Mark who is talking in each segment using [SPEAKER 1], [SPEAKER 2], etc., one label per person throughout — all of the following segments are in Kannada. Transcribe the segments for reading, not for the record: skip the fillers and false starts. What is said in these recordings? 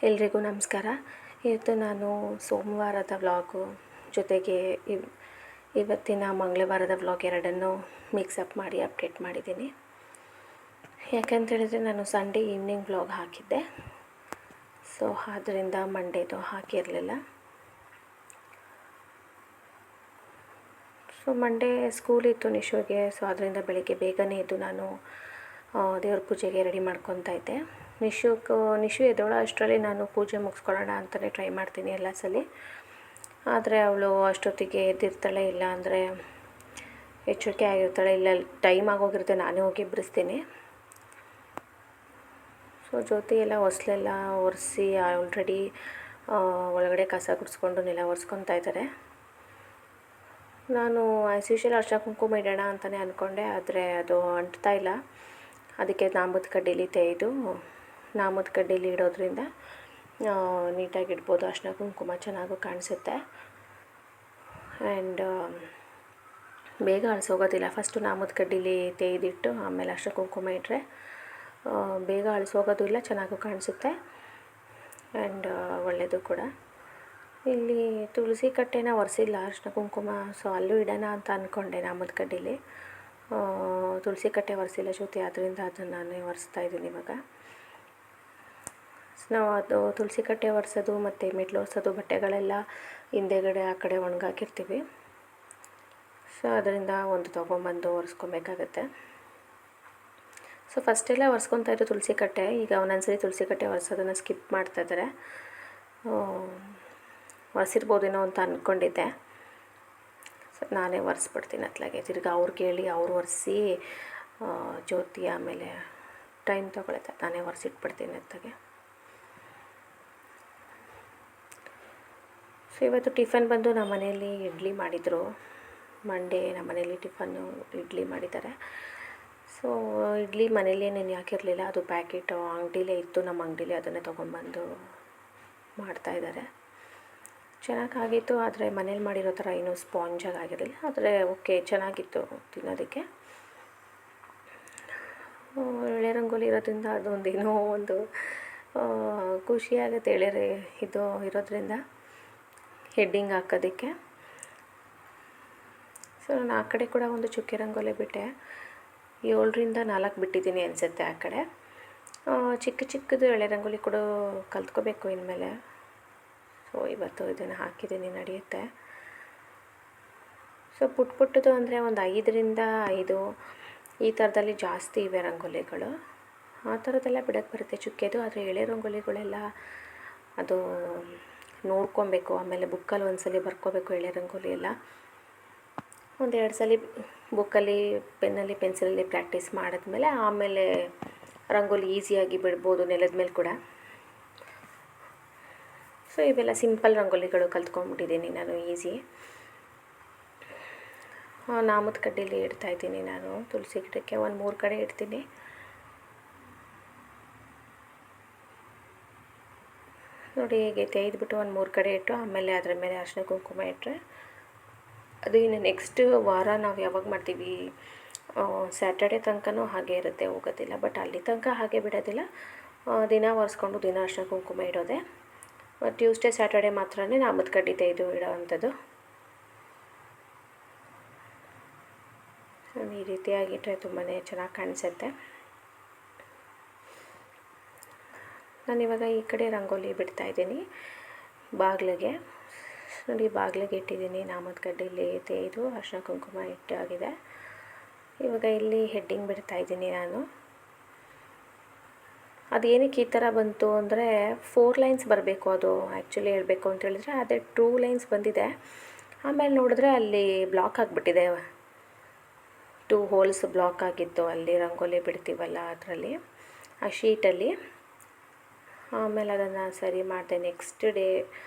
[SPEAKER 1] ಎಲ್ರಿಗೂ ನಮಸ್ಕಾರ. ಇವತ್ತು ನಾನು ಸೋಮವಾರದ ವ್ಲಾಗು ಜೊತೆಗೆ ಇವತ್ತಿನ ಮಂಗಳವಾರದ ವ್ಲಾಗ್ ಎರಡನ್ನೂ ಮಿಕ್ಸಪ್ ಮಾಡಿ ಅಪ್ಡೇಟ್ ಮಾಡಿದ್ದೀನಿ. ಯಾಕಂತೇಳಿದರೆ ನಾನು ಸಂಡೇ ಈವ್ನಿಂಗ್ ವ್ಲಾಗ್ ಹಾಕಿದ್ದೆ, ಸೊ ಆದ್ದರಿಂದ ಮಂಡೇದು ಹಾಕಿರಲಿಲ್ಲ. ಸೊ ಮಂಡೇ ಸ್ಕೂಲ್ ಇತ್ತು ನಿಶುಗೆ, ಸೊ ಅದರಿಂದ ಬೆಳಗ್ಗೆ ಬೇಗನೆ ಎದ್ದು ನಾನು ದೇವ್ರ ಪೂಜೆಗೆ ರೆಡಿ ಮಾಡ್ಕೊತಾ ಇದ್ದೆ. ನಿಶು ಎದ್ದೋಳೋ ಅಷ್ಟರಲ್ಲಿ ನಾನು ಪೂಜೆ ಮುಗಿಸ್ಕೊಳ್ಳೋಣ ಅಂತಲೇ ಟ್ರೈ ಮಾಡ್ತೀನಿ ಎಲ್ಲ ಸಲ. ಆದರೆ ಅವಳು ಅಷ್ಟೊತ್ತಿಗೆ ಎದ್ದಿರ್ತಾಳೆ, ಇಲ್ಲ ಅಂದರೆ ಎಚ್ಚರಿಕೆ ಆಗಿರ್ತಾಳೆ, ಇಲ್ಲ ಟೈಮ್ ಆಗೋಗಿರುತ್ತೆ, ನಾನೇ ಹೋಗಿ ಎಬ್ಬರಿಸ್ತೀನಿ. ಸೊ ಜೊತೆ ಎಲ್ಲ ಹೊಸಲೆಲ್ಲ ಒರೆಸಿ ಆಲ್ರೆಡಿ ಒಳಗಡೆ ಕಸ ಗುಡಿಸ್ಕೊಂಡು ನೆಲ ಒರೆಸ್ಕೊತಾ ಇದ್ದಾರೆ. ನಾನು ಆ್ಯಸ್ ಯೂಶುವಲ್ ಅರ್ಶಿನ ಕುಂಕುಮ ಇಡೋಣ ಅಂತಲೇ ಅಂದ್ಕೊಂಡೆ, ಆದರೆ ಅದು ಅಂಟ್ತಾ ಇಲ್ಲ. ಅದಕ್ಕೆ ನಾಮದ ಕಡ್ಡೀಲಿ ತೆಗೆದು ನಾಮದ ಕಡ್ಡೀಲಿ ಇಡೋದ್ರಿಂದ ನೀಟಾಗಿ ಇಡ್ಬೋದು, ಅರ್ಶಿನ ಕುಂಕುಮ ಚೆನ್ನಾಗೂ ಕಾಣಿಸುತ್ತೆ. ಆ್ಯಂಡ್ ಬೇಗ ಅಳಿಸೋಗೋದಿಲ್ಲ. ಫಸ್ಟು ನಾಮದ ಕಡ್ಡೀಲಿ ತೆಗೆದಿಟ್ಟು ಆಮೇಲೆ ಅರ್ಶಿನ ಕುಂಕುಮ ಇಟ್ಟರೆ ಬೇಗ ಅಳಿಸೋಗೋದಿಲ್ಲ, ಚೆನ್ನಾಗೂ ಕಾಣಿಸುತ್ತೆ ಆ್ಯಂಡ್ ಒಳ್ಳೆಯದು ಕೂಡ. ಇಲ್ಲಿ ತುಳಸಿ ಕಟ್ಟೆನ ಒರೆಸಿಲ್ಲ ಅರ್ಶಿನ ಕುಂಕುಮ, ಸೊ ಅಲ್ಲೂ ಇಡೋಣ ಅಂತ ಅಂದ್ಕೊಂಡೆ ನಾಮದ ಕಡ್ಡೀಲಿ. ತುಳಸಿ ಕಟ್ಟೆ ಒರೆಸಿಲ್ಲ ಜ್ಯೋತಿ, ಆದ್ದರಿಂದ ಅದನ್ನು ನಾನೇ ಒರೆಸ್ತಾ ಇದ್ದೀನಿ ಇವಾಗ. ನಾವು ಅದು ತುಳಸಿ ಕಟ್ಟೆ ಒರೆಸೋದು ಮತ್ತು ಮೆಟ್ಲು ಒರೆಸೋದು ಬಟ್ಟೆಗಳೆಲ್ಲ ಹಿಂದೆಗಡೆ ಆ ಕಡೆ ಒಣಗಾಕಿರ್ತೀವಿ, ಸೊ ಅದರಿಂದ ಒಂದು ತೊಗೊಂಬಂದು ಒರೆಸ್ಕೊಬೇಕಾಗತ್ತೆ. ಸೊ ಫಸ್ಟೆಲ್ಲ ಒರೆಸ್ಕೊತಾ ಇದ್ದು ತುಳಸಿ ಕಟ್ಟೆ, ಈಗ ಒಂದೊಂದ್ಸರಿ ತುಳಸಿ ಕಟ್ಟೆ ಒರೆಸೋದನ್ನು ಸ್ಕಿಪ್ ಮಾಡ್ತಾಯಿದ್ದಾರೆ. ಒರೆಸಿರ್ಬೋದೇನೋ ಅಂತ ಅಂದ್ಕೊಂಡಿದ್ದೆ, ಸೊ ನಾನೇ ಒರೆಸ್ಬಿಡ್ತೀನಿ ಅತ್ಲಾಗೆ. ತಿರ್ಗಿ ಅವ್ರಿಗೆ ಹೇಳಿ ಅವ್ರು ಒರೆಸಿ ಜ್ಯೋತಿ ಆಮೇಲೆ ಟೈಮ್ ತೊಗೊಳುತ್ತೆ, ನಾನೇ ಒರೆಸಿಟ್ಬಿಡ್ತೀನಿ ಅತ್ತಾಗೆ. ಸೊ ಇವತ್ತು ಟಿಫನ್ ಬಂದು ನಮ್ಮ ಮನೆಯಲ್ಲಿ ಇಡ್ಲಿ ಮಾಡಿದರು. ಮಂಡೇ ನಮ್ಮ ಮನೇಲಿ ಟಿಫನ್ನು ಇಡ್ಲಿ ಮಾಡಿದ್ದಾರೆ. ಸೊ ಇಡ್ಲಿ ಮನೇಲಿ ನಾನು ಯಾಕಿರಲಿಲ್ಲ, ಅದು ಪ್ಯಾಕೆಟು ಅಂಗಡಿಲೇ ಇತ್ತು, ನಮ್ಮ ಅಂಗಡಿಲೇ ಅದನ್ನೇ ತೊಗೊಂಬಂದು ಮಾಡ್ತಾಯಿದ್ದಾರೆ. ಚೆನ್ನಾಗಾಗಿತ್ತು, ಆದರೆ ಮನೇಲಿ ಮಾಡಿರೋ ಥರ ಏನೂ ಸ್ಪಾಂಜಾಗಿ ಆಗಿರಲಿಲ್ಲ, ಆದರೆ ಓಕೆ ಚೆನ್ನಾಗಿತ್ತು ತಿನ್ನೋದಕ್ಕೆ. ಎಳೆ ರಂಗೋಲಿ ಇರೋದ್ರಿಂದ ಅದೊಂದು ಏನೋ ಒಂದು ಖುಷಿಯಾಗುತ್ತೆ, ಇದು ಇರೋದ್ರಿಂದ ಹೆಡ್ಡಿಂಗ್ ಹಾಕೋದಕ್ಕೆ. ಸೊ ನಾನು ಆ ಕಡೆ ಕೂಡ ಒಂದು ಚುಕ್ಕೆ ರಂಗೋಲಿ ಬಿಟ್ಟೆ, 7ರಿಂದ 4 ಬಿಟ್ಟಿದ್ದೀನಿ ಅನಿಸುತ್ತೆ ಆ ಕಡೆ. ಚಿಕ್ಕ ಚಿಕ್ಕದು ಎಳೆ ರಂಗೋಲಿ ಕೂಡ ಕಲ್ತ್ಕೋಬೇಕು ಇನ್ಮೇಲೆ. ಸೊ ಇವತ್ತು ಇದನ್ನು ಹಾಕಿದ್ದೀನಿ, ನಡೆಯುತ್ತೆ. ಸೊ ಪುಟ್ಟದು ಅಂದರೆ ಒಂದು 5ರಿಂದ 5 ಈ ಥರದಲ್ಲಿ ಜಾಸ್ತಿ ಇವೆ ರಂಗೋಲಿಗಳು. ಆ ಥರದ್ದೆಲ್ಲ ಬಿಡೋಕ್ಕೆ ಬರುತ್ತೆ ಚುಕ್ಕೆದು, ಆದರೆ ಎಳೆ ರಂಗೋಲಿಗಳೆಲ್ಲ ಅದು ನೋಡ್ಕೊಬೇಕು. ಆಮೇಲೆ ಬುಕ್ಕಲ್ಲಿ ಒಂದ್ಸಲ ಬರ್ಕೋಬೇಕು ಎಳೆ ರಂಗೋಲಿ ಎಲ್ಲ. 1-2 ಸಲ ಬುಕ್ಕಲ್ಲಿ ಪೆನ್ನಲ್ಲಿ ಪೆನ್ಸಿಲಲ್ಲಿ ಪ್ರಾಕ್ಟೀಸ್ ಮಾಡಿದ್ಮೇಲೆ ಆಮೇಲೆ ರಂಗೋಲಿ ಈಸಿಯಾಗಿ ಬಿಡ್ಬೋದು ನೆಲದ ಮೇಲೆ ಕೂಡ. ಸೊ ಇವೆಲ್ಲ ಸಿಂಪಲ್ ರಂಗೋಲಿಗಳು ಕಲ್ತ್ಕೊಂಡ್ಬಿಟ್ಟಿದ್ದೀನಿ ನಾನು ಈಸಿ. ನಾಮದ ಕಡ್ಡೀಲಿ ಇಡ್ತಾಯಿದ್ದೀನಿ ನಾನು. ತುಳಸಿ ಗಿಡಕ್ಕೆ ಒಂದು 3 ಕಡೆ ಇಡ್ತೀನಿ. ನೋಡಿ ಹೀಗೆ ತೆಗೆದ್ಬಿಟ್ಟು ಒಂದು 3 ಕಡೆ ಇಟ್ಟು ಆಮೇಲೆ ಅದರ ಮೇಲೆ ಅರಿಶಿನ ಕುಂಕುಮ ಇಟ್ಟರೆ ಅದು ಇನ್ನು ನೆಕ್ಸ್ಟ್ ವಾರ ನಾವು ಯಾವಾಗ ಮಾಡ್ತೀವಿ, ಸ್ಯಾಟರ್ಡೆ ತನಕನೂ ಹಾಗೆ ಇರುತ್ತೆ, ಹೋಗೋದಿಲ್ಲ. ಬಟ್ ಅಲ್ಲಿ ತನಕ ಹಾಗೆ ಬಿಡೋದಿಲ್ಲ, ದಿನ ಒರೆಸ್ಕೊಂಡು ದಿನ ಅರಿಶಿನ ಕುಂಕುಮ ಇಡೋದೆ. ಟ್ಯೂಸ್ಡೇ ಸ್ಯಾಟರ್ಡೆ ಮಾತ್ರ ನಾಮದ ಕಡ್ಡಿ ತೆಗೆದು ಇಡೋ ಅಂಥದ್ದು. ಈ ರೀತಿಯಾಗಿಟ್ಟರೆ ತುಂಬಾ ಚೆನ್ನಾಗಿ ಕಾಣಿಸುತ್ತೆ. ನಾನಿವಾಗ ಈ ಕಡೆ ರಂಗೋಲಿ ಬಿಡ್ತಾಯಿದ್ದೀನಿ ಬಾಗಿಲಿಗೆ. ನೋಡಿ ಬಾಗಿಲಿಗೆ ಇಟ್ಟಿದ್ದೀನಿ, ನಾಮದ ಕಡ್ಡಿಲಿ ತೆಗೆದು ಅರಿಶಿನ ಕುಂಕುಮ ಇಟ್ಟಾಗಿದೆ. ಇವಾಗ ಇಲ್ಲಿ ಹೆಡ್ಡಿಂಗ್ ಬಿಡ್ತಾಯಿದ್ದೀನಿ ನಾನು. ಅದು ಏನಕ್ಕೆ ಈ ಥರ ಬಂತು ಅಂದರೆ 4 ಲೈನ್ಸ್ ಬರಬೇಕು, ಅದು ಆ್ಯಕ್ಚುಲಿ ಹೇಳಬೇಕು ಅಂತ ಹೇಳಿದ್ರೆ ಅದೇ 2 ಲೈನ್ಸ್ ಬಂದಿದೆ. ಆಮೇಲೆ ನೋಡಿದ್ರೆ ಅಲ್ಲಿ ಬ್ಲಾಕ್ ಆಗಿಬಿಟ್ಟಿದೆ, 2 ಹೋಲ್ಸ್ ಬ್ಲಾಕ್ ಆಗಿತ್ತು ಅಲ್ಲಿ ರಂಗೋಲಿ ಬಿಡ್ತೀವಲ್ಲ ಅದರಲ್ಲಿ, ಆ ಶೀಟಲ್ಲಿ. ಆಮೇಲೆ ಅದನ್ನು ಸರಿ ಮಾಡಿದೆ, ನೆಕ್ಸ್ಟ್ ಡೇ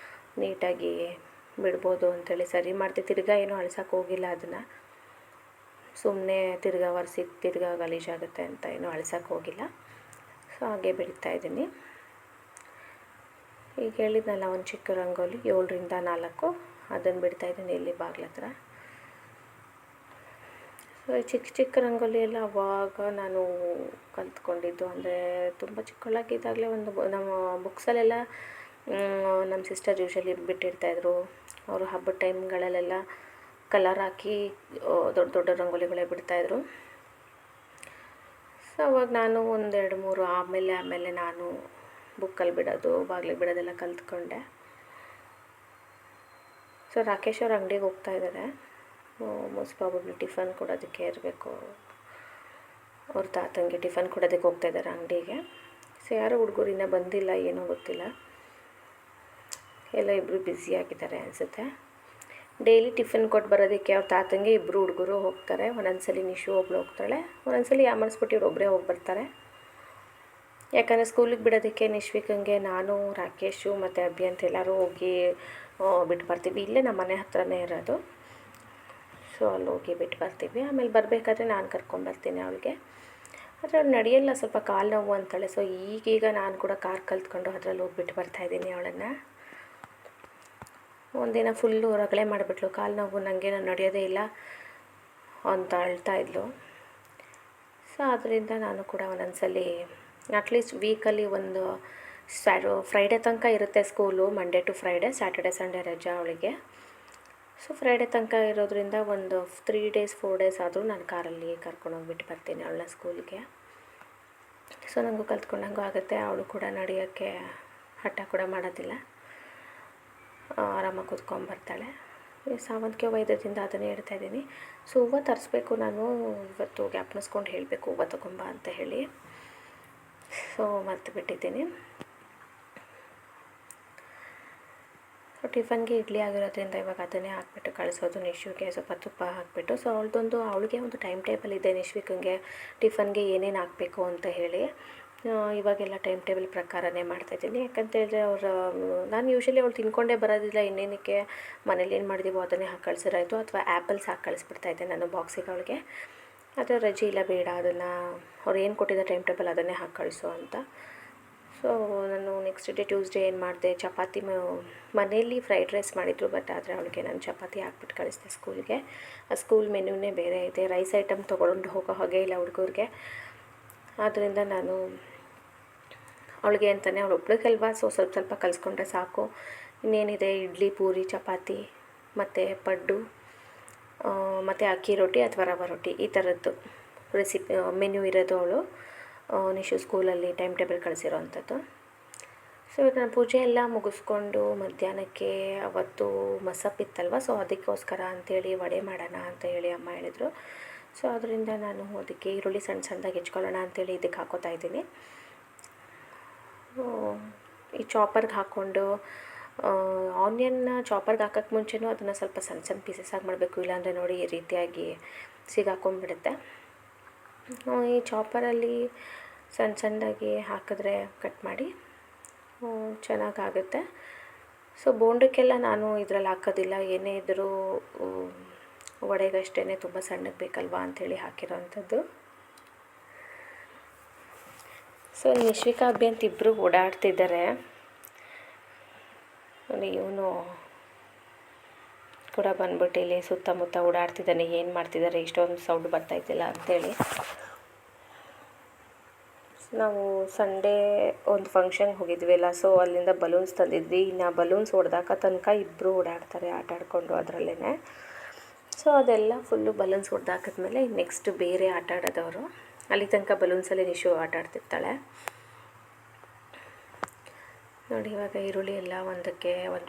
[SPEAKER 1] ನೀಟಾಗಿ ಬಿಡ್ಬೋದು ಅಂಥೇಳಿ ಸರಿ ಮಾಡಿದೆ. ತಿರ್ಗಾ ಏನೂ ಅಳ್ಸೋಕ್ಕೆ ಹೋಗಿಲ್ಲ ಅದನ್ನು, ಸುಮ್ಮನೆ ತಿರ್ಗಾ ಒರೆಸಿ ತಿರ್ಗಾ ಗಲೀಜಾಗುತ್ತೆ ಅಂತ ಏನೂ ಅಳ್ಸೋಕ್ಕೆ ಹೋಗಿಲ್ಲ. ಸೊ ಹಾಗೆ ಬಿಡ್ತಾಯಿದ್ದೀನಿ. ಈಗ ಹೇಳಿದ್ನಲ್ಲ ಒಂದು ಚಿಕ್ಕ ರಂಗೋಲಿ 7ರಿಂದ 4 ಅದನ್ನು ಬಿಡ್ತಾಯಿದ್ದೀನಿ ಇಲ್ಲಿ ಬಾಗಿಲ ಹತ್ರ. ಸೊ ಚಿಕ್ಕ ಚಿಕ್ಕ ರಂಗೋಲಿ ಎಲ್ಲ ಅವಾಗ ನಾನು ಕಲ್ತ್ಕೊಂಡಿದ್ದು. ಅಂದರೆ ತುಂಬ ಚಿಕ್ಕವಳಾಗಿದ್ದಾಗಲೇ ನಮ್ಮ ಬುಕ್ಸಲ್ಲೆಲ್ಲ ನಮ್ಮ ಸಿಸ್ಟರ್ ಯೂಶಲಿ ಬಿಟ್ಟಿರ್ತಾಯಿದ್ರು. ಅವರು ಹಬ್ಬದ ಟೈಮ್ಗಳಲ್ಲೆಲ್ಲ ಕಲರ್ ಹಾಕಿ ದೊಡ್ಡ ದೊಡ್ಡ ರಂಗೋಲಿಗಳೇ ಬಿಡ್ತಾಯಿದ್ರು. ಸೊ ಅವಾಗ ನಾನು 1, 2, 3 ಆಮೇಲೆ ನಾನು ಬುಕ್ಕಲ್ಲಿ ಬಿಡೋದು, ಬಾಗಿಲಿಗೆ ಬಿಡೋದೆಲ್ಲ ಕಲ್ತ್ಕೊಂಡೆ. ಸೊ ರಾಕೇಶ್ ಅವ್ರ ಅಂಗಡಿಗೆ ಹೋಗ್ತಾಯಿದ್ದಾರೆ. ಮೋಸ್ಟ್ ಪ್ರಾಬಬ್ಲಿ ಟಿಫನ್ ಕೊಡೋದಕ್ಕೆ ಇರಬೇಕು. ಅವ್ರ ತಾತಂಗೆ ಟಿಫನ್ ಕೊಡೋದಕ್ಕೆ ಹೋಗ್ತಾಯಿದ್ದಾರೆ ಅಂಗಡಿಗೆ. ಸೊ ಯಾರೋ ಹುಡುಗರು ಇನ್ನೂ ಬಂದಿಲ್ಲ, ಏನೋ ಗೊತ್ತಿಲ್ಲ, ಎಲ್ಲ ಇಬ್ಬರು ಬ್ಯುಸಿಯಾಗಿದ್ದಾರೆ ಅನಿಸುತ್ತೆ. ಡೈಲಿ ಟಿಫನ್ ಕೊಟ್ಟು ಬರೋದಕ್ಕೆ ಅವ್ರ ತಾತಂಗೆ ಇಬ್ಬರು ಹುಡುಗರು ಹೋಗ್ತಾರೆ. ಒಂದೊಂದ್ಸಲಿ ನಿಶು ಒಬ್ಬಳು ಹೋಗ್ತಾಳೆ, ಒಂದೊಂದ್ಸಲಿ ಯಾಮರ್ಸ್ಬಿಟ್ಟು ಇವ್ರು ಒಬ್ಬರೇ ಹೋಗಿ ಬರ್ತಾರೆ. ಯಾಕಂದರೆ ಸ್ಕೂಲಿಗೆ ಬಿಡೋದಕ್ಕೆ ನಿಶ್ವಿಕಂಗೆ ನಾನು, ರಾಕೇಶು ಮತ್ತು ಅಭಿ ಅಂತ ಎಲ್ಲರೂ ಹೋಗಿ ಬಿಟ್ಟು ಬರ್ತೀವಿ. ಇಲ್ಲೇ ನಮ್ಮ ಮನೆ ಹತ್ರನೇ ಇರೋದು. ಸೊ ಅಲ್ಲಿ ಹೋಗಿ ಬಿಟ್ಟು ಬರ್ತೀವಿ. ಆಮೇಲೆ ಬರಬೇಕಾದ್ರೆ ನಾನು ಕರ್ಕೊಂಬರ್ತೀನಿ ಅವಳಿಗೆ. ಆದರೆ ಅವ್ಳು ನಡೆಯಲ್ಲ, ಸ್ವಲ್ಪ ಕಾಲು ನೋವು ಅಂತಾಳೆ. ಸೊ ಈಗೀಗ ನಾನು ಕೂಡ ಕಾರ್ ಕಲ್ತ್ಕೊಂಡು ಅದರಲ್ಲಿ ಹೋಗ್ಬಿಟ್ಟು ಬರ್ತಾಯಿದ್ದೀನಿ ಅವಳನ್ನು. ಒಂದಿನ ಫುಲ್ಲು ರಗಳೆ ಮಾಡಿಬಿಟ್ಲು, ಕಾಲು ನೋವು, ನನಗೆ ನಾನು ನಡೆಯೋದೇ ಇಲ್ಲ ಅಂತ ಅಳ್ತಾಯಿದ್ಲು. ಸೊ ಅದರಿಂದ ನಾನು ಕೂಡ ಒಂದೊಂದ್ಸಲಿ ಅಟ್ಲೀಸ್ಟ್ ವೀಕಲ್ಲಿ ಒಂದು ಫ್ರೈಡೇ ತನಕ ಇರುತ್ತೆ school, Monday to Friday, Saturday Sunday ರಜಾ ಅವಳಿಗೆ. ಸೊ ಫ್ರೈಡೇ ತನಕ ಇರೋದ್ರಿಂದ ಒಂದು 3 days 4 days ಆದರೂ ನಾನು ಕಾರಲ್ಲಿ ಕರ್ಕೊಂಡೋಗ್ಬಿಟ್ಟು ಬರ್ತೀನಿ ಅವಳನ್ನ ಸ್ಕೂಲಿಗೆ. ಸೊ ನನಗೂ ಕಲ್ತ್ಕೊಂಡಂಗೂ ಆಗುತ್ತೆ. ಅವಳು ಕೂಡ ನಡೆಯೋಕ್ಕೆ ಹಠ ಕೂಡ ಮಾಡೋದಿಲ್ಲ, ಆರಾಮಾಗಿ ಕೂತ್ಕೊಂಡ್ಬರ್ತಾಳೆ. ಸಾವಂತಿಗೆ ವೈದ್ಯದಿಂದ ಅದನ್ನೇ ಹೇಳ್ತಾಯಿದ್ದೀನಿ. ಸೊ ಹೂವು ತರಿಸ್ಬೇಕು, ನಾನು ಇವತ್ತು ಜ್ಞಾಪನಿಸ್ಕೊಂಡು ಹೇಳಬೇಕು ಹೂವು ತಗೊಂಬ ಅಂತ ಹೇಳಿ. ಸೊ ಮರ್ತು ಬಿಟ್ಟಿದ್ದೀನಿ. ಸೊ ಟಿಫನ್ಗೆ ಇಡ್ಲಿ ಆಗಿರೋದ್ರಿಂದ ಇವಾಗ ಅದನ್ನೇ ಹಾಕ್ಬಿಟ್ಟು ಕಳಿಸೋದು ನಿಶುಗೆ, ಸ್ವಲ್ಪ ತುಪ್ಪ ಹಾಕಿಬಿಟ್ಟು. ಸೊ ಅವಳಿಗೆ ಒಂದು ಟೈಮ್ ಟೇಬಲ್ ಇದೆ, ನಿಶ್ವಿಕಂಗೆ ಟಿಫನ್ಗೆ ಏನೇನು ಹಾಕಬೇಕು ಅಂತ ಹೇಳಿ. ಇವಾಗೆಲ್ಲ ಟೈಮ್ ಟೇಬಲ್ ಪ್ರಕಾರನೇ ಮಾಡ್ತಾಯಿದ್ದೀನಿ. ಯಾಕಂತೇಳಿದ್ರೆ ನಾನು ಯೂಶ್ವಲಿ ಅವಳು ತಿನ್ಕೊಂಡೇ ಬರೋದಿಲ್ಲ, ಇನ್ನೇನಕ್ಕೆ ಮನೇಲಿ ಏನು ಮಾಡಿದೀವೋ ಅದನ್ನೇ ಹಾಕಿ ಕಳಿಸಿರಾಯ್ತು, ಅಥವಾ ಆ್ಯಪಲ್ಸ್ ಹಾಕಿ ಕಳಿಸ್ಬಿಡ್ತಾಯಿದ್ದೆ ನಾನು ಬಾಕ್ಸಿಗೆ ಅವಳಿಗೆ. ಆದರೆ ರಜೆ ಇಲ್ಲ, ಬೇಡ, ಅದನ್ನು ಅವ್ರು ಏನು ಕೊಟ್ಟಿದ್ದ ಟೈಮ್ ಟೇಬಲ್ ಅದನ್ನೇ ಹಾಕಿ ಕಳಿಸು ಅಂತ. ಸೊ ನಾನು ನೆಕ್ಸ್ಟ್ ಡೇ ಟ್ಯೂಸ್ಡೇ ಏನು ಮಾಡಿದೆ, ಚಪಾತಿ ಮನೆಯಲ್ಲಿ ಫ್ರೈಡ್ ರೈಸ್ ಮಾಡಿದ್ರು, ಬಟ್ ಆದರೆ ಅವಳಿಗೆ ನಾನು ಚಪಾತಿ ಹಾಕ್ಬಿಟ್ಟು ಕಳಿಸ್ದೆ ಸ್ಕೂಲ್ಗೆ. ಆ ಸ್ಕೂಲ್ ಮೆನ್ಯೂನೇ ಬೇರೆ ಇದೆ, ರೈಸ್ ಐಟಮ್ ತೊಗೊಂಡು ಹೋಗೋ ಹಾಗೆ ಇಲ್ಲ ಹುಡುಗರಿಗೆ. ಆದ್ದರಿಂದ ನಾನು ಅವಳಿಗೆ ಅಂತಲೇ ಅವಳು ಒಬ್ಳಿಗಲ್ವಾ, ಸೊ ಸ್ವಲ್ಪ ಕಲಿಸ್ಕೊಂಡ್ರೆ ಸಾಕು. ಇನ್ನೇನಿದೆ, ಇಡ್ಲಿ, ಪೂರಿ, ಚಪಾತಿ ಮತ್ತು ಪಡ್ಡು ಮತ್ತು ಅಕ್ಕಿ ರೊಟ್ಟಿ ಅಥವಾ ರವೆ ರೊಟ್ಟಿ, ಈ ಥರದ್ದು ರೆಸಿಪಿ ಮೆನ್ಯೂ ಇರೋದು ಅವಳು ನಿಶು ಸ್ಕೂಲಲ್ಲಿ ಟೈಮ್ ಟೇಬಲ್ ಕಳಿಸಿರೋ ಅಂಥದ್ದು. ಸೊ ಇವಾಗ ನಾನು ಪೂಜೆ ಎಲ್ಲ ಮುಗಿಸ್ಕೊಂಡು ಮಧ್ಯಾಹ್ನಕ್ಕೆ ಅವತ್ತು ಮಸಪ್ಪಿತ್ತಲ್ವ, ಸೊ ಅದಕ್ಕೋಸ್ಕರ ಅಂಥೇಳಿ ವಡೆ ಮಾಡೋಣ ಅಂತ ಹೇಳಿ ಅಮ್ಮ ಹೇಳಿದರು. ಸೊ ಅದರಿಂದ ನಾನು ಅದಕ್ಕೆ ಈರುಳ್ಳಿ ಸಣ್ಣದಾಗಿ ಹೆಚ್ಕೊಳ್ಳೋಣ ಅಂಥೇಳಿ ಇದಕ್ಕೆ ಹಾಕೋತಾ ಇದ್ದೀನಿ. ಈ ಚಾಪರ್ಗೆ ಹಾಕ್ಕೊಂಡು ಆನಿಯನ್ನ ಚಾಪರ್ಗೆ ಹಾಕೋಕ್ಕೆ ಮುಂಚೆನೂ ಅದನ್ನು ಸ್ವಲ್ಪ ಸಣ್ಣ ಪೀಸಸ್ ಆಗಿ ಮಾಡಬೇಕು, ಇಲ್ಲಾಂದರೆ ನೋಡಿ ಈ ರೀತಿಯಾಗಿ ಸಿಗಾಕೊಂಡ್ಬಿಡುತ್ತೆ. ಈ ಚಾಪರಲ್ಲಿ ಸಣ್ಣದಾಗಿ ಹಾಕಿದ್ರೆ ಕಟ್ ಮಾಡಿ ಚೆನ್ನಾಗಾಗುತ್ತೆ. ಸೊ ಬೋಂಡಕ್ಕೆಲ್ಲ ನಾನು ಇದರಲ್ಲಿ ಹಾಕೋದಿಲ್ಲ, ಏನೇ ಇದ್ದರೂ ವಡೆಗಷ್ಟೇ ತುಂಬ ಸಣ್ಣಗೆ ಬೇಕಲ್ವಾ ಅಂಥೇಳಿ ಹಾಕಿರೋ ಅಂಥದ್ದು. ಸೊ ನಿಶ್ವಿಕಾ ಅಭಿ ಅಂತ ಇಬ್ಬರು ಓಡಾಡ್ತಿದ್ದಾರೆ. ಇವನು ಕೂಡ ಬಂದ್ಬಿಟ್ಟು ಇಲ್ಲಿ ಸುತ್ತಮುತ್ತ ಓಡಾಡ್ತಿದ್ದಾನೆ, ಏನು ಮಾಡ್ತಿದ್ದಾರೆ, ಇಷ್ಟೊಂದು ಸೌಂಡ್ ಬರ್ತಾಯಿದ್ದಿಲ್ಲ ಅಂಥೇಳಿ. ನಾವು ಸಂಡೇ ಒಂದು ಫಂಕ್ಷನ್ಗೆ ಹೋಗಿದ್ವಲ್ಲ, ಸೊ ಅಲ್ಲಿಂದ ಬಲೂನ್ಸ್ ತಂದಿದ್ವಿ. ಇನ್ನು ಬಲೂನ್ಸ್ ಹೊಡೆದಾಕ ತನಕ ಇಬ್ಬರು ಓಡಾಡ್ತಾರೆ ಆಟ ಆಡಿಕೊಂಡು ಅದರಲ್ಲೇ. ಸೊ ಅದೆಲ್ಲ ಫುಲ್ಲು ಬಲೂನ್ಸ್ ಹೊಡೆದಾಕಿದ್ಮೇಲೆ ನೆಕ್ಸ್ಟ್ ಬೇರೆ ಆಟ ಆಡೋದವರು. ಅಲ್ಲಿ ತನಕ ಬಲೂನ್ಸಲ್ಲಿ ನಿಶು ಆಟ ಆಡ್ತಿರ್ತಾಳೆ ನೋಡಿ. ಇವಾಗ ಈರುಳ್ಳಿ ಎಲ್ಲ ಒಂದು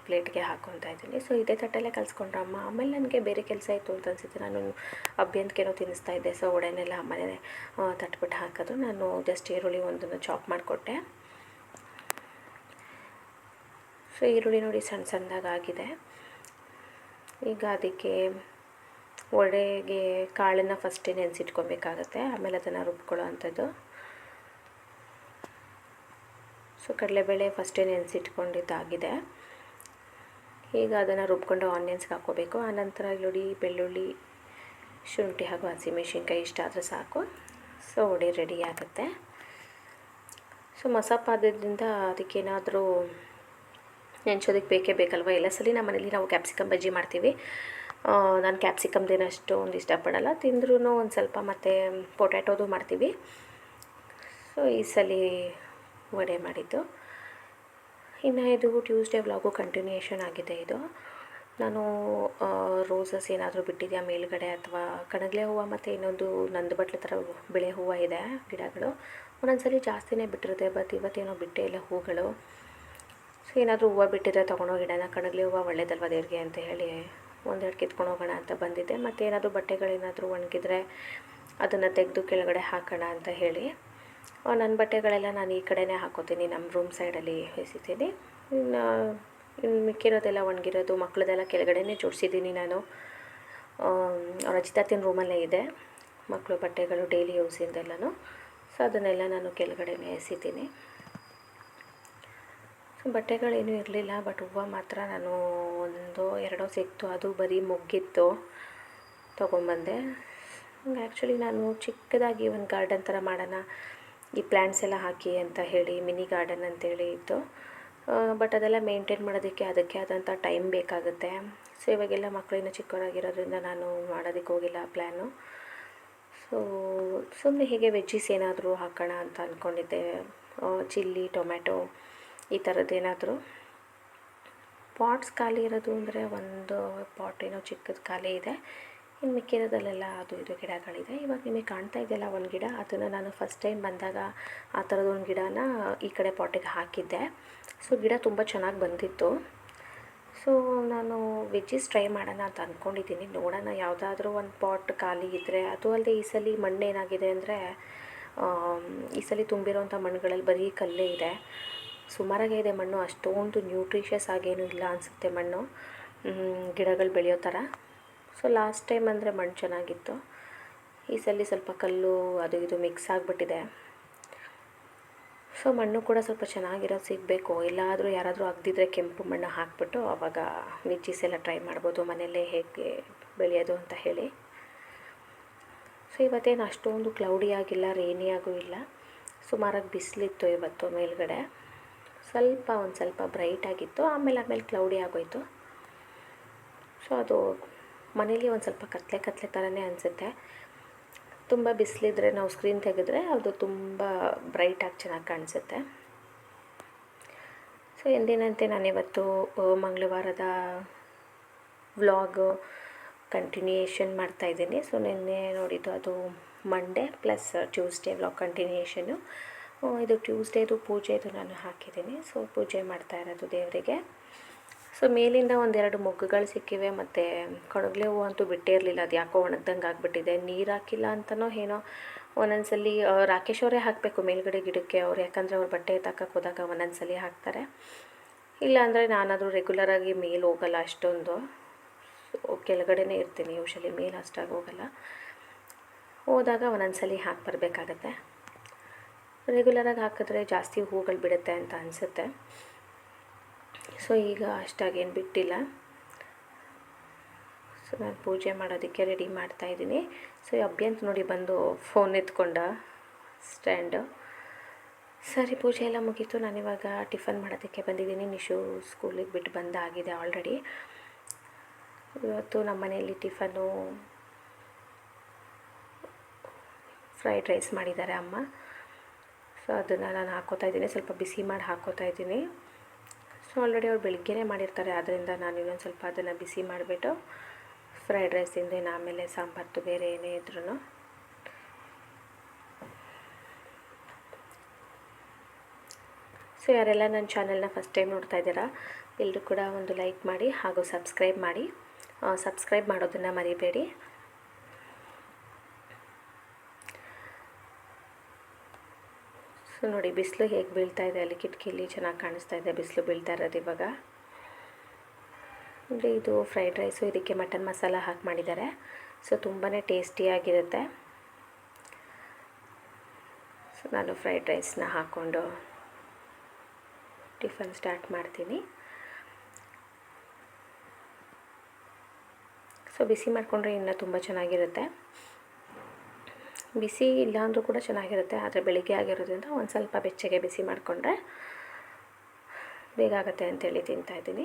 [SPEAKER 1] ಪ್ಲೇಟ್ಗೆ ಹಾಕ್ಕೊತಾ ಇದ್ದೀನಿ. ಸೊ ಇದೇ ತಟ್ಟೆಲ್ಲೇ ಕಲಿಸ್ಕೊಂಡ್ರೆ ಅಮ್ಮ. ಆಮೇಲೆ ನನಗೆ ಬೇರೆ ಕೆಲಸ ಇತ್ತು ಅಂತ ಅನಿಸುತ್ತೆ, ನಾನು ಅಭ್ಯಂತಕ್ಕೇನೋ ತಿನ್ನಿಸ್ತಾ ಇದ್ದೆ. ಸೊ ಒಡೆನೆಲ್ಲ ಅಮ್ಮನೇ ತಟ್ಬಿಟ್ಟು ಹಾಕೋದು, ನಾನು ಜಸ್ಟ್ ಈರುಳ್ಳಿ ಒಂದನ್ನು ಚಾಪ್ ಮಾಡಿಕೊಟ್ಟೆ. ಸೊ ಈರುಳ್ಳಿ ನೋಡಿ ಸಣ್ಣದಾಗಿದೆ. ಈಗ ಅದಕ್ಕೆ ವಡೆಗೆ ಕಾಳನ್ನು ಫಸ್ಟೇ ನೆನೆಸಿಟ್ಕೊಬೇಕಾಗತ್ತೆ, ಆಮೇಲೆ ಅದನ್ನು ರುಬ್ಕೊಳ್ಳೋ ಅಂಥದ್ದು. ಸೊ ಕಡಲೆಬೇಳೆ ಫಸ್ಟೇ ನೆನೆಸಿಟ್ಕೊಂಡಿದ್ದಾಗಿದೆ. ಈಗ ಅದನ್ನು ರುಬ್ಕೊಂಡು ಆನಿಯನ್ಸ್ಗೆ ಹಾಕ್ಕೋಬೇಕು. ಆನಂತರ ಈರುಳ್ಳಿ, ಬೆಳ್ಳುಳ್ಳಿ, ಶುಂಠಿ ಹಾಗೂ ಹಸಿಮೆಣಸಿನ್ಕಾಯಿ ಇಷ್ಟ ಆದರೆ ಸಾಕು. ಸೊ ವಡೆ ರೆಡಿ ಆಗುತ್ತೆ. ಸೊ ಮಸಾಪ್ ಆದ್ರಿಂದ ಅದಕ್ಕೇನಾದರೂ ನೆನೆಸೋದಕ್ಕೆ ಬೇಕೇ ಬೇಕಲ್ವ. ಎಲ್ಲ ಸಲ ನಮ್ಮ ಮನೇಲಿ ನಾವು ಕ್ಯಾಪ್ಸಿಕಮ್ ಬಜ್ಜಿ ಮಾಡ್ತೀವಿ, ನಾನು ಕ್ಯಾಪ್ಸಿಕಮ್ದೇನು ಅಷ್ಟೊಂದು ಇಷ್ಟಪಡಲ್ಲ, ತಿಂದ್ರೂ ಒಂದು ಸ್ವಲ್ಪ ಮತ್ತು ಪೊಟ್ಯಾಟೋದು ಮಾಡ್ತೀವಿ. ಸೊ ಈ ಸಲ ವಡೆ ಮಾಡಿದ್ದು. ಇನ್ನು ಇದು ಟ್ಯೂಸ್ಡೇ ವ್ಲಾಗು ಕಂಟಿನ್ಯೂಯೇಷನ್ ಆಗಿದೆ. ಇದು ನಾನು ರೋಸಸ್ ಏನಾದರೂ ಬಿಟ್ಟಿದೆಯಾ ಮೇಲುಗಡೆ, ಅಥವಾ ಕಣಗಿಲೆ ಹೂವು ಮತ್ತು ಇನ್ನೊಂದು ನಂದು ಬಟ್ಲು ಥರ ಬಿಳೆ ಹೂವು ಇದೆ ಗಿಡಗಳು. ಒಂದೊಂದ್ಸಲಿ ಜಾಸ್ತಿನೇ ಬಿಟ್ಟಿರುತ್ತೆ, ಬಟ್ ಇವತ್ತೇನೋ ಬಿಟ್ಟೇ ಇಲ್ಲ ಹೂಗಳು. ಸೊ ಏನಾದರೂ ಹೂವು ಬಿಟ್ಟಿದ್ರೆ ತೊಗೊಂಡೋಗಿಡೋಣ, ಕಣಗಿಲೆ ಹೂವು ಒಳ್ಳೇದಲ್ವ ದೇವ್ರಿಗೆ ಅಂತ ಹೇಳಿ ಒಂದೆರಡು ಕಿತ್ಕೊಂಡು ಹೋಗೋಣ ಅಂತ ಬಂದಿದ್ದೆ. ಮತ್ತು ಏನಾದರೂ ಬಟ್ಟೆಗಳೇನಾದರೂ ಒಣಗಿದ್ರೆ ಅದನ್ನು ತೆಗೆದು ಕೆಳಗಡೆ ಹಾಕೋಣ ಅಂತ ಹೇಳಿ. ನನ್ನ ಬಟ್ಟೆಗಳೆಲ್ಲ ನಾನು ಈ ಕಡೆನೇ ಹಾಕೋತೀನಿ, ನಮ್ಮ ರೂಮ್ ಸೈಡಲ್ಲಿ ಎಸಿತೀನಿ. ಇನ್ನು ಮಿಕ್ಕಿರೋದೆಲ್ಲ ಒಣಗಿರೋದು ಮಕ್ಕಳದೆಲ್ಲ ಕೆಳಗಡೆನೇ ಜೋಡಿಸಿದ್ದೀನಿ ನಾನು. ರಚಿತಾತಿನ ರೂಮಲ್ಲೇ ಇದೆ ಮಕ್ಕಳು ಬಟ್ಟೆಗಳು ಡೈಲಿ ಯೂಸಿಂದೆಲ್ಲನೂ. ಸೊ ಅದನ್ನೆಲ್ಲ ನಾನು ಕೆಳಗಡೆನೇ ಎಸಿತೀನಿ. ಸೊ ಬಟ್ಟೆಗಳೇನೂ ಇರಲಿಲ್ಲ, ಬಟ್ ಹೂವು ಮಾತ್ರ ನಾನು ಒಂದೋ ಎರಡೋ ಸಿಕ್ತು, ಅದು ಬರೀ ಮೊಗ್ಗಿತ್ತು, ತೊಗೊಂಬಂದೆ. ಆ್ಯಕ್ಚುಲಿ ನಾನು ಚಿಕ್ಕದಾಗಿ ಒಂದು ಗಾರ್ಡನ್ ಥರ ಮಾಡೋಣ, ಈ ಪ್ಲ್ಯಾಂಟ್ಸ್ ಎಲ್ಲ ಹಾಕಿ ಅಂತ ಹೇಳಿ ಮಿನಿ ಗಾರ್ಡನ್ ಅಂತೇಳಿ ಇತ್ತು. ಬಟ್ ಅದೆಲ್ಲ ಮೇಂಟೈನ್ ಮಾಡೋದಕ್ಕೆ ಅದಕ್ಕೆ ಆದಂಥ ಟೈಮ್ ಬೇಕಾಗುತ್ತೆ. ಸೊ ಇವಾಗೆಲ್ಲ ಮಕ್ಕಳಿನ್ನೂ ಚಿಕ್ಕವರಾಗಿರೋದ್ರಿಂದ ನಾನು ಮಾಡೋದಕ್ಕೆ ಹೋಗಿಲ್ಲ ಪ್ಲ್ಯಾನು. ಸೊ ಸುಮ್ಮನೆ ಹೀಗೆ ವೆಜ್ಜೀಸ್ ಏನಾದರೂ ಹಾಕೋಣ ಅಂತ ಅಂದ್ಕೊಂಡಿದ್ದೆ, ಚಿಲ್ಲಿ, ಟೊಮ್ಯಾಟೊ ಈ ಥರದ್ದೇನಾದರೂ. ಪಾಟ್ಸ್ ಖಾಲಿ ಇರೋದು ಅಂದರೆ ಒಂದು ಪಾಟ್ ಏನೋ ಚಿಕ್ಕದು ಖಾಲಿ ಇದೆ, ಇನ್ನು ಮಿಕ್ಕಿರೋದಲ್ಲೆಲ್ಲ ಅದು ಇದು ಗಿಡಗಳಿದೆ. ಇವಾಗ ನಿಮಗೆ ಕಾಣ್ತಾ ಇದೆಯಲ್ಲ ಒಂದು ಗಿಡ, ಅದನ್ನು ನಾನು ಫಸ್ಟ್ ಟೈಮ್ ಬಂದಾಗ ಆ ಥರದೊಂದು ಗಿಡನ ಈ ಕಡೆ ಪಾಟಿಗೆ ಹಾಕಿದ್ದೆ. ಸೊ ಗಿಡ ತುಂಬ ಚೆನ್ನಾಗಿ ಬಂದಿತ್ತು. ಸೊ ನಾನು ವೆಜ್ಜೀಸ್ ಟ್ರೈ ಮಾಡೋಣ ಅಂತ ಅಂದ್ಕೊಂಡಿದ್ದೀನಿ, ನೋಡೋಣ ಯಾವುದಾದ್ರೂ ಒಂದು ಪಾಟ್ ಖಾಲಿ ಇದ್ದರೆ. ಅದು ಅಲ್ಲದೆ ಈ ಸಲ ಮಣ್ಣು ಏನಾಗಿದೆ ಅಂದರೆ, ಈ ಸಲ ತುಂಬಿರೋಂಥ ಮಣ್ಣುಗಳಲ್ಲಿ ಬರೀ ಕಲ್ಲೇ ಇದೆ, ಸುಮಾರಾಗೇ ಇದೆ ಮಣ್ಣು, ಅಷ್ಟೊಂದು ನ್ಯೂಟ್ರಿಷಿಯಸ್ ಆಗೇನೂ ಇಲ್ಲ ಅನಿಸುತ್ತೆ ಮಣ್ಣು ಗಿಡಗಳು ಬೆಳೆಯೋ ಥರ. ಸೊ ಲಾಸ್ಟ್ ಟೈಮ್ ಅಂದರೆ ಮಣ್ಣು ಚೆನ್ನಾಗಿತ್ತು, ಈ ಸಲ ಸ್ವಲ್ಪ ಕಲ್ಲು ಅದು ಇದು ಮಿಕ್ಸ್ ಆಗಿಬಿಟ್ಟಿದೆ. ಸೊ ಮಣ್ಣು ಕೂಡ ಸ್ವಲ್ಪ ಚೆನ್ನಾಗಿರೋದು ಸಿಗಬೇಕು. ಎಲ್ಲಾದರೂ ಯಾರಾದರೂ ಅಗ್ದಿದ್ರೆ ಕೆಂಪು ಮಣ್ಣು ಹಾಕಿಬಿಟ್ಟು ಆವಾಗ ವೆಜ್ಜೀಸ್ ಎಲ್ಲ ಟ್ರೈ ಮಾಡ್ಬೋದು ಮನೆಯಲ್ಲೇ ಹೇಗೆ ಬೆಳೆಯೋದು ಅಂತ ಹೇಳಿ. ಸೊ ಇವತ್ತೇನು ಅಷ್ಟೊಂದು ಕ್ಲೌಡಿ ಆಗಿಲ್ಲ, ರೇನಿಯಾಗೂ ಇಲ್ಲ, ಸುಮಾರಾಗಿ ಬಿಸಿಲಿತ್ತು ಇವತ್ತು. ಮೇಲ್ಗಡೆ ಒಂದು ಸ್ವಲ್ಪ ಬ್ರೈಟ್ ಆಗಿತ್ತು, ಆಮೇಲೆ ಕ್ಲೌಡಿ ಆಗೋಯಿತು. ಸೊ ಅದು ಮನೇಲಿ ಒಂದು ಸ್ವಲ್ಪ ಕತ್ಲೆ ಥರನೇ ಅನಿಸುತ್ತೆ. ತುಂಬ ಬಿಸಿಲಿದ್ರೆ ನಾವು ಸ್ಕ್ರೀನ್ ತೆಗೆದ್ರೆ ಅದು ತುಂಬ ಬ್ರೈಟಾಗಿ ಚೆನ್ನಾಗಿ ಕಾಣಿಸುತ್ತೆ. ಸೊ ಎಂದಿನಂತೆ ನಾನಿವತ್ತು ಮಂಗಳವಾರದ ವ್ಲಾಗ್ ಕಂಟಿನ್ಯೂಯೇಷನ್ ಮಾಡ್ತಾಯಿದ್ದೀನಿ. ಸೊ ನಿನ್ನೆ ನೋಡಿದ್ದು ಅದು ಮಂಡೇ ಪ್ಲಸ್ ಟ್ಯೂಸ್ಡೇ ವ್ಲಾಗ್ ಕಂಟಿನ್ಯೂಯೇಷನ್ನು. ಇದು ಟ್ಯೂಸ್ಡೇದು ಪೂಜೆದು ನಾನು ಹಾಕಿದ್ದೀನಿ. ಸೊ ಪೂಜೆ ಮಾಡ್ತಾ ಇರೋದು ದೇವರಿಗೆ. ಸೊ ಮೇಲಿಂದ ಒಂದೆರಡು ಮೊಗ್ಗುಗಳು ಸಿಕ್ಕಿವೆ, ಮತ್ತು ಕಣಗಿಲೆ ಹೂವು ಅಂತೂ ಬಿಟ್ಟೇ ಇರಲಿಲ್ಲ, ಅದು ಯಾಕೋ ಒಣಗ್ದಂಗೆ ಆಗಿಬಿಟ್ಟಿದೆ. ನೀರು ಹಾಕಿಲ್ಲ ಅಂತನೋ ಏನೋ. ಒಂದೊಂದ್ಸಲಿ ರಾಕೇಶ್ ಅವರೇ ಹಾಕಬೇಕು ಮೇಲ್ಗಡೆ ಗಿಡಕ್ಕೆ ಅವ್ರು, ಯಾಕಂದರೆ ಅವ್ರು ಬಟ್ಟೆ ಎತ್ತಾಕಕ್ಕೆ ಹೋದಾಗ ಒಂದೊಂದ್ಸಲಿ ಹಾಕ್ತಾರೆ. ಇಲ್ಲ ಅಂದರೆ ನಾನಾದರೂ ರೆಗ್ಯುಲರಾಗಿ ಮೇಲೆ ಹೋಗಲ್ಲ ಅಷ್ಟೊಂದು, ಕೆಳಗಡೆನೇ ಇರ್ತೀನಿ ಯೂಶಲಿ, ಮೇಲೆ ಅಷ್ಟಾಗಿ ಹೋಗಲ್ಲ. ಹೋದಾಗ ಒಂದೊಂದ್ಸಲಿ ಹಾಕಿ ಬರಬೇಕಾಗತ್ತೆ. ರೆಗ್ಯುಲರಾಗಿ ಹಾಕಿದ್ರೆ ಜಾಸ್ತಿ ಹೂಗಳು ಬಿಡುತ್ತೆ ಅಂತ ಅನಿಸುತ್ತೆ. ಸೊ ಈಗ ಅಷ್ಟಾಗೇನು ಬಿಟ್ಟಿಲ್ಲ. ಸೊ ನಾನು ಪೂಜೆ ಮಾಡೋದಕ್ಕೆ ರೆಡಿ ಮಾಡ್ತಾಯಿದ್ದೀನಿ. ಸೊ ಅಭ್ಯಂತ ನೋಡಿ ಬಂದು ಫೋನ್ ಎತ್ಕೊಂಡ ಸ್ಟ್ಯಾಂಡು. ಸರಿ ಪೂಜೆ ಎಲ್ಲ ಮುಗೀತು, ನಾನಿವಾಗ ಟಿಫನ್ ಮಾಡೋದಕ್ಕೆ ಬಂದಿದ್ದೀನಿ. ನಿಶು ಸ್ಕೂಲಿಗೆ ಬಿಟ್ಟು ಬಂದಾಗಿದೆ ಆಲ್ರೆಡಿ. ಇವತ್ತು ನಮ್ಮ ಮನೆಯಲ್ಲಿ ಟಿಫನ್ನು ಫ್ರೈಡ್ ರೈಸ್ ಮಾಡಿದ್ದಾರೆ ಅಮ್ಮ. ಸೊ ಅದನ್ನು ನಾನು ಹಾಕ್ಕೋತಾ ಇದ್ದೀನಿ, ಸ್ವಲ್ಪ ಬಿಸಿ ಮಾಡಿ ಹಾಕ್ಕೋತಾ ಇದ್ದೀನಿ. ಸೊ ಆಲ್ರೆಡಿ ಅವ್ರು ಬೆಳಿಗ್ಗೆನೇ ಮಾಡಿರ್ತಾರೆ, ಆದ್ದರಿಂದ ನಾನು ಇನ್ನೊಂದು ಸ್ವಲ್ಪ ಅದನ್ನು ಬಿಸಿ ಮಾಡಿಬಿಟ್ಟು ಫ್ರೈಡ್ ರೈಸ್ ತಿಂದೇನು, ಆಮೇಲೆ ಸಾಂಬಾರ್ದು ಬೇರೆ ಏನೇ ಇದ್ರೂ. ಸೊ ಯಾರೆಲ್ಲ ನನ್ನ ಚಾನಲ್ನ ಫಸ್ಟ್ ಟೈಮ್ ನೋಡ್ತಾ ಇದ್ದೀರಾ, ಎಲ್ಲರೂ ಕೂಡ ಒಂದು ಲೈಕ್ ಮಾಡಿ ಹಾಗೂ ಸಬ್ಸ್ಕ್ರೈಬ್ ಮಾಡಿ. ಸಬ್ಸ್ಕ್ರೈಬ್ ಮಾಡೋದನ್ನು ಮರಿಬೇಡಿ. ಸೊ ನೋಡಿ ಬಿಸಿಲು ಹೇಗೆ ಬೀಳ್ತಾ ಇದೆ, ಅಲ್ಲಿ ಕಿಟಕಿಯಲ್ಲಿ ಚೆನ್ನಾಗಿ ಕಾಣಿಸ್ತಾ ಇದೆ ಬಿಸಿಲು ಬೀಳ್ತಾ ಇರೋದು ಇವಾಗ. ಅಂದರೆ ಇದು ಫ್ರೈಡ್ ರೈಸು, ಇದಕ್ಕೆ ಮಟನ್ ಮಸಾಲ ಹಾಕಿ ಮಾಡಿದ್ದಾರೆ. ಸೊ ತುಂಬಾ ಟೇಸ್ಟಿಯಾಗಿರುತ್ತೆ. ಸೊ ನಾನು ಫ್ರೈಡ್ ರೈಸ್ನ ಹಾಕ್ಕೊಂಡು ಟಿಫನ್ ಸ್ಟಾರ್ಟ್ ಮಾಡ್ತೀನಿ. ಸೊ ಬಿಸಿ ಮಾಡಿಕೊಂಡ್ರೆ ಇನ್ನೂ ತುಂಬ ಚೆನ್ನಾಗಿರುತ್ತೆ. ಬಿಸಿ ಇಲ್ಲ ಅಂದರೂ ಕೂಡ ಚೆನ್ನಾಗಿರುತ್ತೆ, ಆದರೆ ಬೆಳಿಗ್ಗೆ ಆಗಿರೋದ್ರಿಂದ ಒಂದು ಸ್ವಲ್ಪ ಬೆಚ್ಚಗೆ ಬಿಸಿ ಮಾಡಿಕೊಂಡ್ರೆ ಬೇಗ ಆಗುತ್ತೆ ಅಂತೇಳಿ ತಿಂತಾಯಿದ್ದೀನಿ.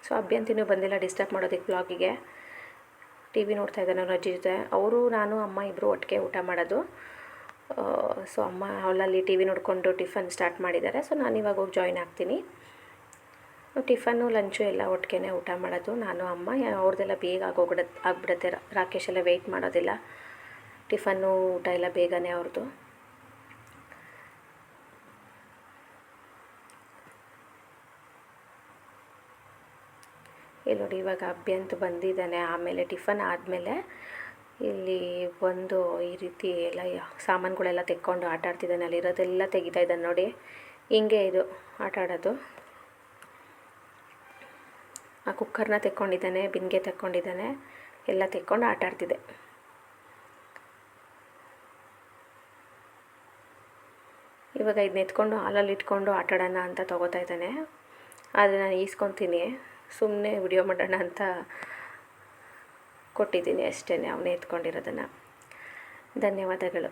[SPEAKER 1] ಸೊ ಅಭ್ಯಂತಿನೂ ಬಂದಿಲ್ಲ ಡಿಸ್ಟರ್ಬ್ ಮಾಡೋದಕ್ಕೆ ಬ್ಲಾಗಿಗೆ. ಟಿ ವಿ ನೋಡ್ತಾ ಇದ್ದಾನೆ ಅವ್ರ ಅಜ್ಜಿ ಜೊತೆ. ಅವರು ನಾನು ಅಮ್ಮ ಇಬ್ಬರು ಒಟ್ಟಿಗೆ ಊಟ ಮಾಡೋದು. ಸೊ ಅಮ್ಮ ಹಾಲಲ್ಲಿ ಟಿ ವಿ ನೋಡಿಕೊಂಡು ಟಿಫನ್ ಸ್ಟಾರ್ಟ್ ಮಾಡಿದ್ದಾರೆ. ಸೊ ನಾನು ಇವಾಗ ಹೋಗಿ ಜಾಯ್ನ್ ಆಗ್ತೀನಿ. ಟಿಫನ್ನು ಲಂಚು ಎಲ್ಲ ಒಟ್ಟಿಗೆ ಊಟ ಮಾಡೋದು ನಾನು ಅಮ್ಮ. ಅವ್ರದ್ದೆಲ್ಲ ಬೇಗ ಆಗ್ಬಿಡುತ್ತೆ. ರಾಕೇಶ್ ಎಲ್ಲ ವೆಯ್ಟ್ ಮಾಡೋದಿಲ್ಲ. ಟಿಫನ್ನು ಊಟ ಎಲ್ಲ ಬೇಗನೆ ಅವ್ರದ್ದು. ಇಲ್ಲಿ ನೋಡಿ ಇವಾಗ ಅಭ್ಯಂತ ಬಂದಿದ್ದಾನೆ. ಆಮೇಲೆ ಟಿಫನ್ ಆದಮೇಲೆ ಇಲ್ಲಿ ಬಂದು ಈ ರೀತಿ ಎಲ್ಲ ಸಾಮಾನುಗಳೆಲ್ಲ ತೆಕ್ಕೊಂಡು ಆಟ ಆಡ್ತಿದ್ದಾನೆ. ಅಲ್ಲಿರೋದೆಲ್ಲ ತೆಗಿತಾ ಇದ್ದಾನೆ ನೋಡಿ. ಹಿಂಗೆ ಇದು ಆಟ ಆಡೋದು. ಆ ಕುಕ್ಕರ್ನ ತೆಕ್ಕೊಂಡಿದ್ದಾನೆ, ಬಿನ್ಗೆ ತೆಕ್ಕೊಂಡಿದ್ದಾನೆ, ಎಲ್ಲ ತೆಕ್ಕೊಂಡು ಆಟ ಆಡ್ತಿದ್ದೆ. ಇವಾಗ ಇದನ್ನ ಎತ್ಕೊಂಡು ಹಾಲಲ್ಲಿ ಇಟ್ಕೊಂಡು ಆಟ ಆಡೋಣ ಅಂತ ತೊಗೋತಾ ಇದ್ದಾನೆ. ಆದರೆ ನಾನು ಈಸ್ಕೊತೀನಿ, ಸುಮ್ಮನೆ ವಿಡಿಯೋ ಮಾಡೋಣ ಅಂತ ಕೊಟ್ಟಿದ್ದೀನಿ ಅಷ್ಟೇ ಅವನೇ ಎತ್ಕೊಂಡಿರೋದನ್ನು. ಧನ್ಯವಾದಗಳು.